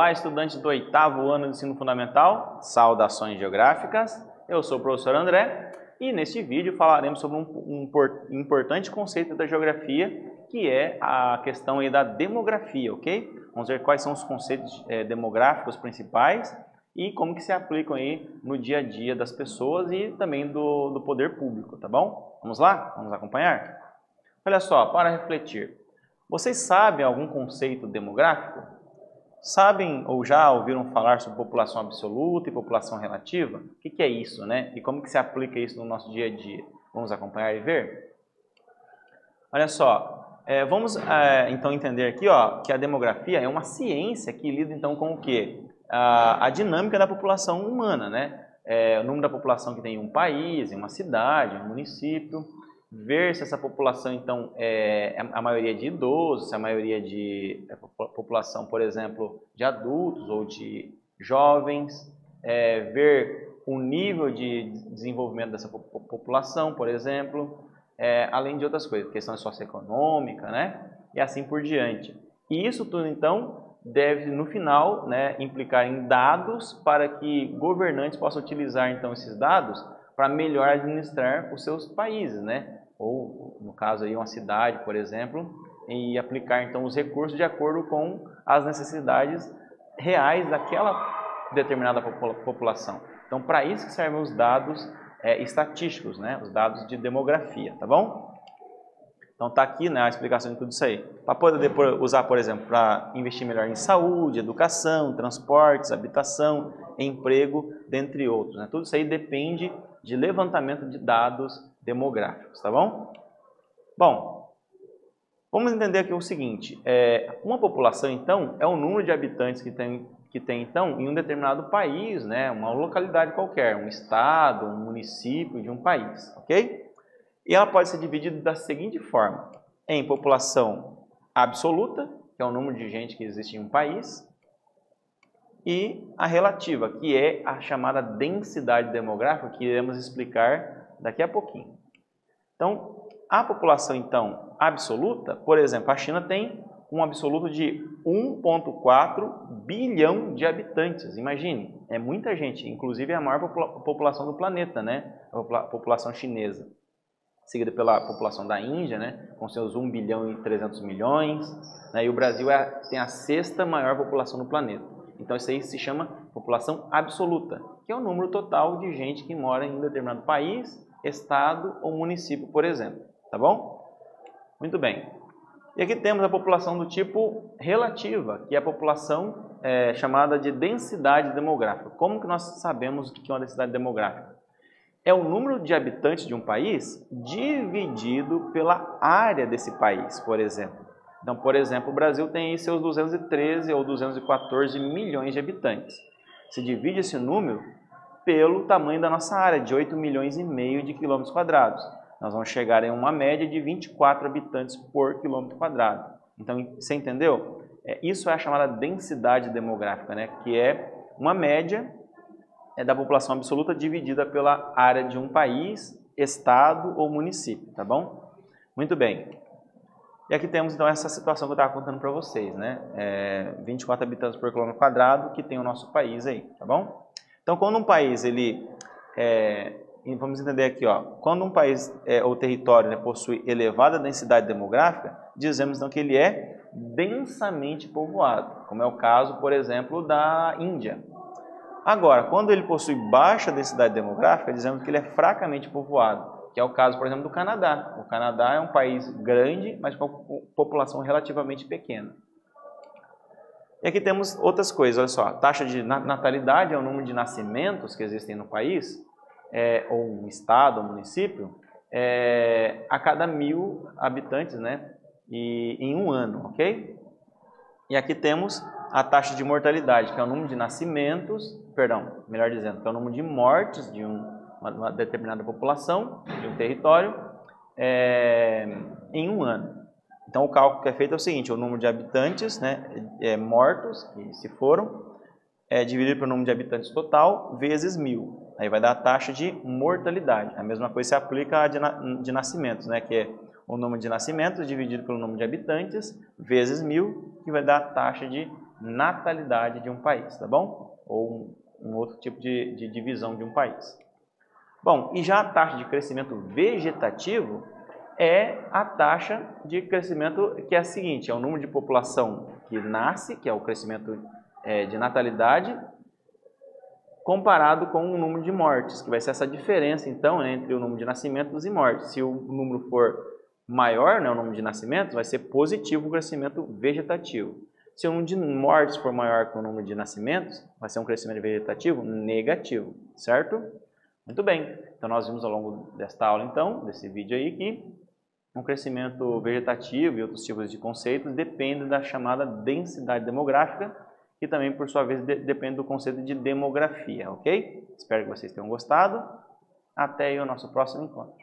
Olá, estudantes do 8º ano de ensino fundamental, saudações geográficas. Eu sou o professor André e neste vídeo falaremos sobre um importante conceito da geografia, que é a questão aí da demografia, ok? Vamos ver quais são os conceitos demográficos principais e como que se aplicam aí no dia a dia das pessoas e também do poder público, tá bom? Vamos lá? Vamos acompanhar? Olha só, para refletir. Vocês sabem algum conceito demográfico? Sabem ou já ouviram falar sobre população absoluta e população relativa? O que é isso, né? E como que se aplica isso no nosso dia a dia? Vamos acompanhar e ver? Olha só, vamos então entender aqui que a demografia é uma ciência que lida então com o quê? A dinâmica da população humana, né? O número da população que tem em um país, em uma cidade, em um município. Ver se essa população, então, é a maioria de idosos, se é a maioria de população, por exemplo, de adultos ou de jovens, ver o nível de desenvolvimento dessa população, por exemplo, além de outras coisas, questão socioeconômica, né? E assim por diante. E isso tudo, então, deve, no final, né, implicar em dados para que governantes possam utilizar, então, esses dados para melhor administrar os seus países, né? Ou, no caso, aí, uma cidade, por exemplo, e aplicar, então, os recursos de acordo com as necessidades reais daquela determinada população. Então, para isso que servem os dados estatísticos, né? Os dados de demografia, tá bom? Então, está aqui, né, a explicação de tudo isso aí. Para poder usar, por exemplo, para investir melhor em saúde, educação, transportes, habitação, emprego, dentre outros, né? Tudo isso aí depende de levantamento de dados demográficos, tá bom? Bom, vamos entender aqui o seguinte, uma população, então, é o número de habitantes que tem então, em um determinado país, né, uma localidade qualquer, um estado, um município de um país, ok? E ela pode ser dividida da seguinte forma, em população absoluta, que é o número de gente que existe em um país, e a relativa, que é a chamada densidade demográfica, que iremos explicar daqui a pouquinho. Então, a população, então, absoluta, por exemplo, a China tem um absoluto de 1,4 bilhão de habitantes. Imagine, é muita gente, inclusive é a maior população do planeta, né? A população chinesa. Seguida pela população da Índia, né? Com seus 1 bilhão e 300 milhões. Né? E o Brasil tem a 6ª maior população do planeta. Então, isso aí se chama população absoluta, que é o número total de gente que mora em um determinado país, estado ou município, por exemplo. Tá bom? Muito bem. E aqui temos a população do tipo relativa, que é a população chamada de densidade demográfica. Como que nós sabemos o que é uma densidade demográfica? É o número de habitantes de um país dividido pela área desse país, por exemplo. Então, por exemplo, o Brasil tem seus 213 ou 214 milhões de habitantes. Se divide esse número pelo tamanho da nossa área, de 8 milhões e meio de quilômetros quadrados. Nós vamos chegar em uma média de 24 habitantes por quilômetro quadrado. Então, você entendeu? Isso é a chamada densidade demográfica, né? Que é uma média da população absoluta dividida pela área de um país, estado ou município, tá bom? Muito bem. E aqui temos, então, essa situação que eu estava contando para vocês, né? 24 habitantes por quilômetro quadrado que tem o nosso país aí, tá bom? Então, quando um país, vamos entender aqui, quando um país ou território, né, possui elevada densidade demográfica, dizemos, então, que ele é densamente povoado, como é o caso, por exemplo, da Índia. Agora, quando ele possui baixa densidade demográfica, dizemos que ele é fracamente povoado, que é o caso, por exemplo, do Canadá. O Canadá é um país grande, mas com população relativamente pequena. E aqui temos outras coisas, olha só. A taxa de natalidade é o número de nascimentos que existem no país, ou um estado, ou município, a cada 1000 habitantes, né? E em um ano, ok? E aqui temos a taxa de mortalidade, que é o número de nascimentos, melhor dizendo, que é o número de mortes de uma determinada população, de um território, em um ano. Então, o cálculo que é feito é o seguinte, o número de habitantes, né, mortos, que se foram, dividido pelo número de habitantes total, vezes 1000. Aí vai dar a taxa de mortalidade. A mesma coisa se aplica a de nascimentos, né, que é o número de nascimentos dividido pelo número de habitantes, vezes 1000, que vai dar a taxa de natalidade de um país, tá bom? Ou um outro tipo de divisão de um país. Bom, e já a taxa de crescimento vegetativo é a taxa de crescimento que é a seguinte, é o número de população que nasce, que é o crescimento de natalidade, comparado com o número de mortes, que vai ser essa diferença, então, entre o número de nascimentos e mortes. Se o número for maior, né, o número de nascimentos, vai ser positivo o crescimento vegetativo. Se o número de mortes for maior que o número de nascimentos, vai ser um crescimento vegetativo negativo, certo? Muito bem, então nós vimos ao longo desta aula, então, desse vídeo aí, que um crescimento vegetativo e outros tipos de conceitos dependem da chamada densidade demográfica, que também, por sua vez, depende do conceito de demografia, ok? Espero que vocês tenham gostado. Até aí o nosso próximo encontro.